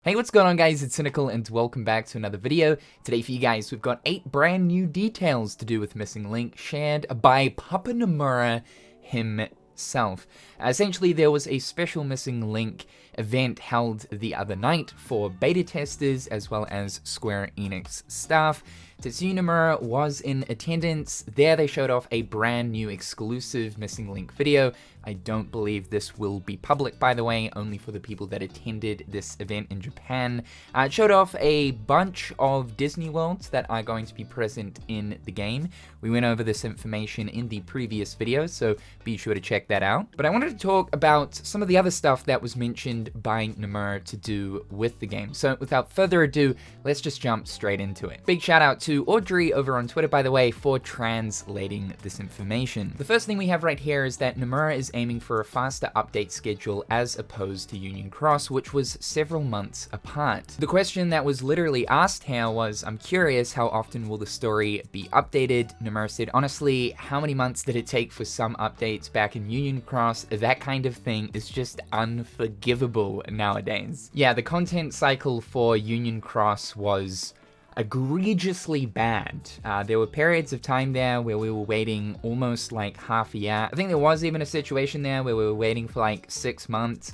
Hey, what's going on guys, it's Cynical and welcome back to another video. Today for you guys, we've got 8 brand new details to do with Missing Link shared by Papa Nomura himself. Essentially, there was a special Missing Link event held the other night for beta testers as well as Square Enix staff. Tetsuya Nomura was in attendance. There they showed off a brand new exclusive Missing Link video. I don't believe this will be public, by the way, only for the people that attended this event in Japan. It showed off a bunch of Disney worlds that are going to be present in the game. We went over this information in the previous video, so be sure to check that out. But I wanted to talk about some of the other stuff that was mentioned by Nomura to do with the game. So without further ado, let's just jump straight into it. Big shout out to Audrey over on Twitter, by the way, for translating this information. The first thing we have right here is that Nomura is aiming for a faster update schedule as opposed to Union Cross, which was several months apart. The question that was literally asked here was, I'm curious, how often will the story be updated? Nomura said, honestly, how many months did it take for some updates back in Union Cross? That kind of thing is just unforgivable nowadays. Yeah, the content cycle for Union Cross was egregiously bad. There were periods of time there where we were waiting almost like half a year. I think there was even a situation there where we were waiting for like 6 months.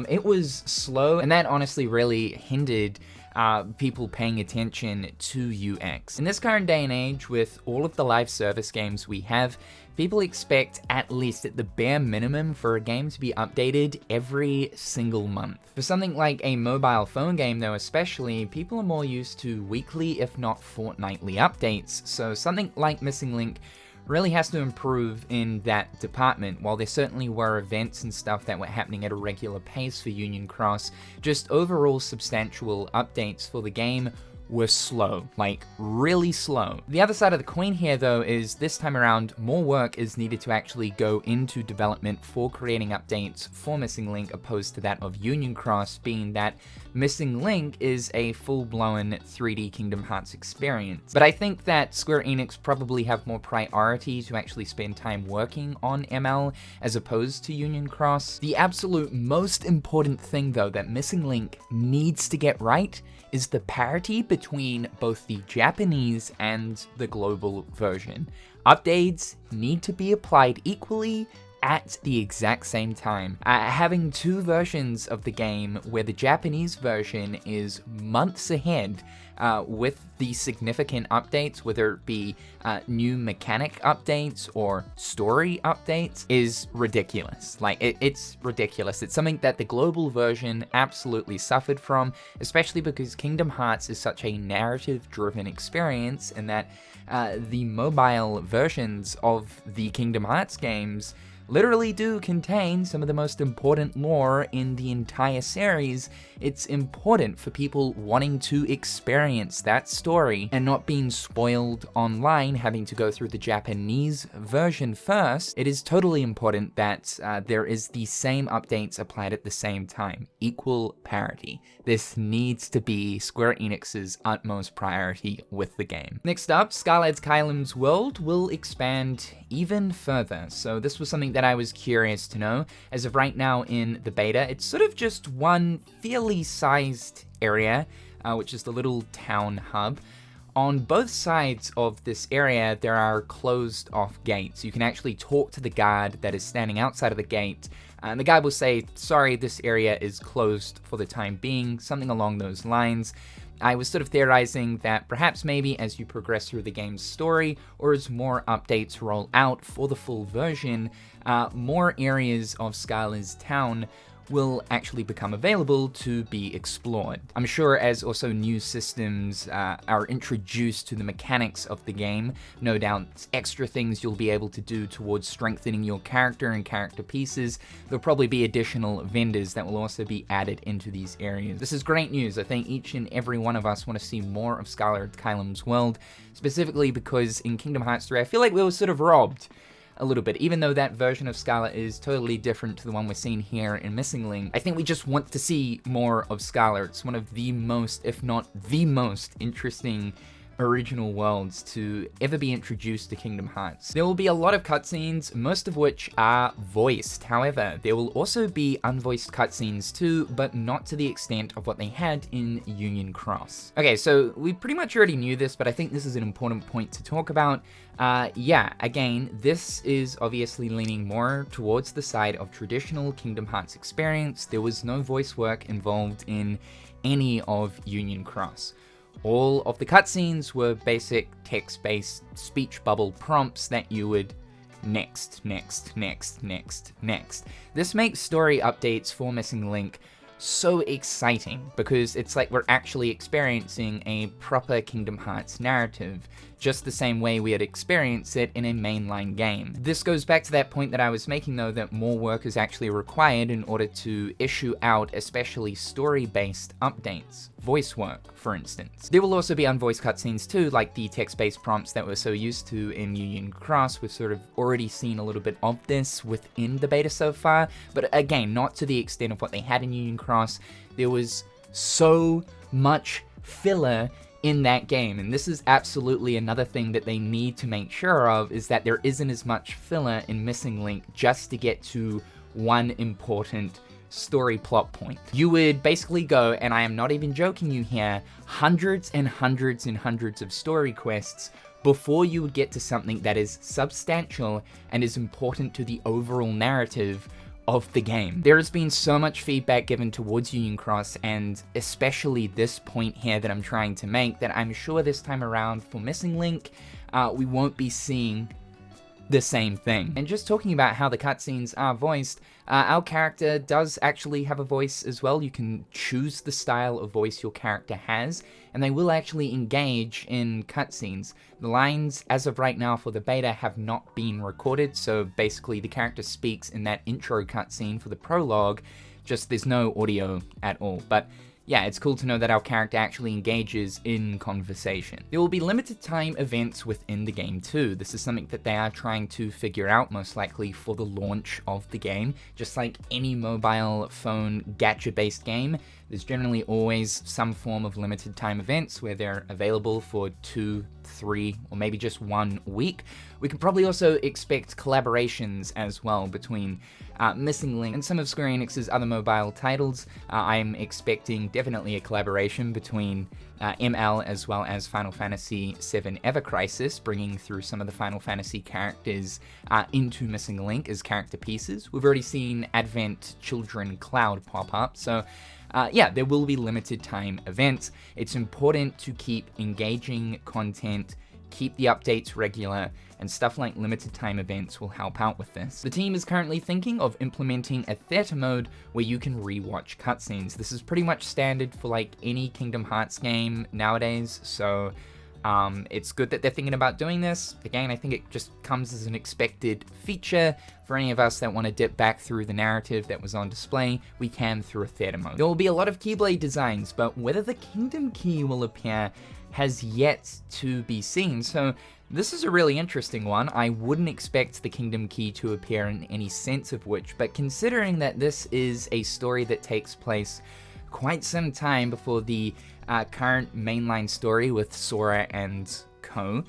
It was slow, and that honestly really hindered people paying attention to UX. In this current day and age, with all of the live service games we have, people expect, at least at the bare minimum, for a game to be updated every single month. For something like a mobile phone game though especially, people are more used to weekly if not fortnightly updates, so something like Missing Link really has to improve in that department. While there certainly were events and stuff that were happening at a regular pace for Union Cross, just overall substantial updates for the game were slow, like really slow. The other side of the coin here though is this time around more work is needed to actually go into development for creating updates for Missing Link opposed to that of Union Cross, being that Missing Link is a full-blown 3D Kingdom Hearts experience. But I think that Square Enix probably have more priority to actually spend time working on ML as opposed to Union Cross. The absolute most important thing though that Missing Link needs to get right is the parity between both the Japanese and the global version. Updates need to be applied equally at the exact same time. Having 2 versions of the game where the Japanese version is months ahead with the significant updates, whether it be new mechanic updates or story updates, is ridiculous. Like, it's ridiculous. It's something that the global version absolutely suffered from, especially because Kingdom Hearts is such a narrative-driven experience, and that the mobile versions of the Kingdom Hearts games literally do contain some of the most important lore in the entire series. It's important for people wanting to experience that story and not being spoiled online, having to go through the Japanese version first. It is totally important that there is the same updates applied at the same time. Equal parity. This needs to be Square Enix's utmost priority with the game. Next up, Skylars World will expand even further. So this was something that I was curious to know. As of right now in the beta, it's sort of just one fairly sized area, which is the little town hub. On both sides of this area, there are closed off gates. You can actually talk to the guard that is standing outside of the gate, and the guard will say, sorry, this area is closed for the time being, something along those lines. I was sort of theorizing that perhaps maybe as you progress through the game's story, or as more updates roll out for the full version, more areas of Skylars Town will actually become available to be explored. I'm sure as also new systems are introduced to the mechanics of the game, no doubt extra things you'll be able to do towards strengthening your character and character pieces. There'll probably be additional vendors that will also be added into these areas. This is great news. I think each and every one of us want to see more of Skylars World, specifically because in Kingdom Hearts 3, I feel like we were sort of robbed a little bit. Even though that version of Skylar is totally different to the one we're seeing here in Missing Link, I think we just want to see more of Skylar. It's one of the most, if not the most interesting original worlds to ever be introduced to Kingdom Hearts. There will be a lot of cutscenes, most of which are voiced. However, there will also be unvoiced cutscenes too, but not to the extent of what they had in Union Cross. Okay, so we pretty much already knew this, but I think this is an important point to talk about. Yeah, again, this is obviously leaning more towards the side of traditional Kingdom Hearts experience. There was no voice work involved in any of Union Cross. All of the cutscenes were basic text-based speech bubble prompts that you would next, next, next, next, next. This makes story updates for Missing Link so exciting because it's like we're actually experiencing a proper Kingdom Hearts narrative, just the same way we had experienced it in a mainline game. This goes back to that point that I was making though, that more work is actually required in order to issue out especially story-based updates. Voice work, for instance. There will also be unvoiced cutscenes too, like the text-based prompts that we're so used to in Union Cross. We've sort of already seen a little bit of this within the beta so far, but again, not to the extent of what they had in Union Cross. There was so much filler in that game, and this is absolutely another thing that they need to make sure of, is that there isn't as much filler in Missing Link just to get to one important story plot point. You would basically go, and I am not even joking you here, hundreds and hundreds and hundreds of story quests before you would get to something that is substantial and is important to the overall narrative of the game. There has been so much feedback given towards Union Cross, and especially this point here that I'm trying to make, that I'm sure this time around for Missing Link, we won't be seeing the same thing. And just talking about how the cutscenes are voiced, our character does actually have a voice as well. You can choose the style of voice your character has, and they will actually engage in cutscenes. The lines, as of right now for the beta, have not been recorded, so basically the character speaks in that intro cutscene for the prologue, just there's no audio at all. But yeah, it's cool to know that our character actually engages in conversation. There will be limited time events within the game too. This is something that they are trying to figure out, most likely for the launch of the game. Just like any mobile phone gacha-based game, there's generally always some form of limited time events where they're available for 2, 3, or maybe just 1 week. We could probably also expect collaborations as well between Missing Link and some of Square Enix's other mobile titles. I'm expecting definitely a collaboration between ML as well as Final Fantasy VII Ever Crisis, bringing through some of the Final Fantasy characters into Missing Link as character pieces. We've already seen Advent Children Cloud pop up, so yeah, there will be limited time events. It's important to keep engaging content, keep the updates regular, and stuff like limited time events will help out with this. The team is currently thinking of implementing a theater mode where you can rewatch cutscenes. This is pretty much standard for like any Kingdom Hearts game nowadays, so it's good that they're thinking about doing this. Again, I think it just comes as an expected feature for any of us that want to dip back through the narrative that was on display. We can through a theater mode. There will be a lot of Keyblade designs, but whether the Kingdom Key will appear has yet to be seen. So this is a really interesting one. I wouldn't expect the Kingdom Key to appear in any sense of which, but considering that this is a story that takes place quite some time before the current mainline story with Sora and Co,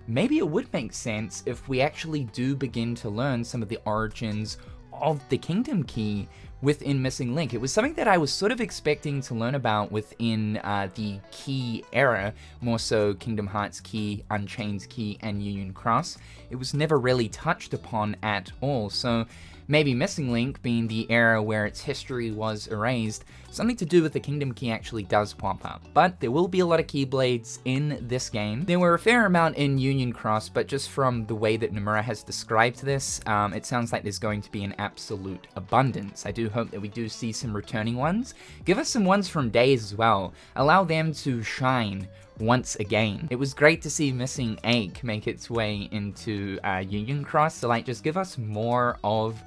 maybe it would make sense if we actually do begin to learn some of the origins of the Kingdom Key within Missing Link. It was something that I was sort of expecting to learn about within the Key era, more so Kingdom Hearts Key, Unchained Key, and Union Cross. It was never really touched upon at all, so maybe Missing Link, being the era where its history was erased, something to do with the Kingdom Key actually does pop up. But there will be a lot of Keyblades in this game. There were a fair amount in Union Cross, but just from the way that Nomura has described this, it sounds like there's going to be an absolute abundance. I do hope that we do see some returning ones. Give us some ones from Days as well. Allow them to shine once again. It was great to see Missing Egg make its way into Union Cross, so like just give us more of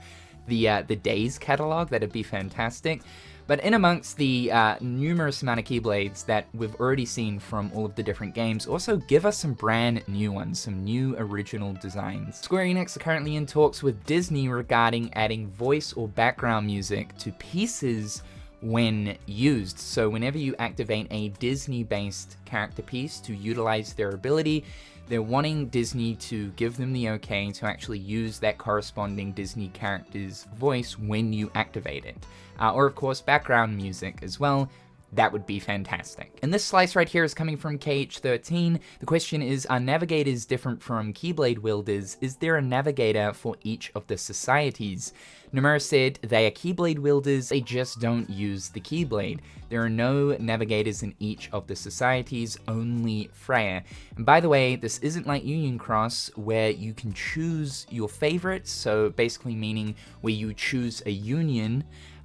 the Days catalog. That'd be fantastic. But in amongst the numerous amount of Keyblades that we've already seen from all of the different games, also give us some brand new ones, some new original designs. Square Enix are currently in talks with Disney regarding adding voice or background music to pieces when used. So whenever you activate a Disney-based character piece to utilize their ability, they're wanting Disney to give them the okay to actually use that corresponding Disney character's voice when you activate it. Or of course, background music as well. That would be fantastic. And this slice right here is coming from KH13. The question is, are navigators different from Keyblade wielders? Is there a navigator for each of the societies? Nomura said they are Keyblade wielders, they just don't use the Keyblade. There are no navigators in each of the societies, only Freya. And by the way, this isn't like Union Cross where you can choose your favorites, so basically meaning where you choose a union.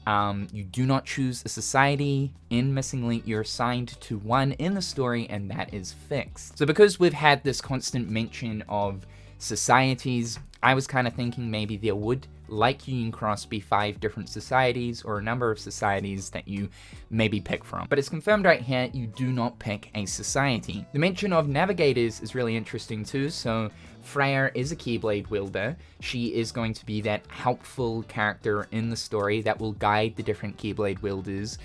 You do not choose a society. In Missing Link, you're assigned to one in the story, and that is fixed. So because we've had this constant mention of societies, I was kind of thinking maybe there would, like Union Cross, be 5 different societies or a number of societies that you maybe pick from. But it's confirmed right here, you do not pick a society. The mention of navigators is really interesting too. So Freya is a Keyblade wielder. She is going to be that helpful character in the story that will guide the different Keyblade wielders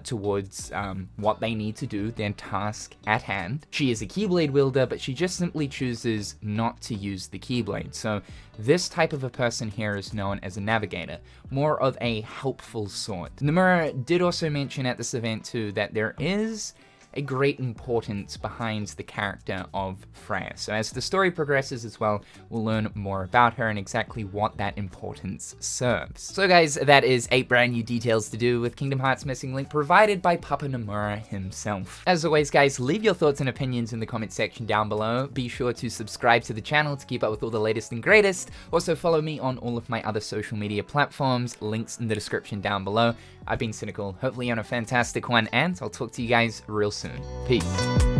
towards what they need to do, their task at hand. She is a Keyblade wielder, but she just simply chooses not to use the Keyblade. So this type of a person here is known as a navigator, more of a helpful sort. Nomura did also mention at this event too that there is a great importance behind the character of Freya. So as the story progresses as well, we'll learn more about her and exactly what that importance serves. So guys, that is 8 brand new details to do with Kingdom Hearts Missing Link provided by Papa Nomura himself. As always guys, leave your thoughts and opinions in the comment section down below. Be sure to subscribe to the channel to keep up with all the latest and greatest. Also follow me on all of my other social media platforms, links in the description down below. I've been Cynical, hopefully you're on a fantastic one, and I'll talk to you guys real soon. Peace.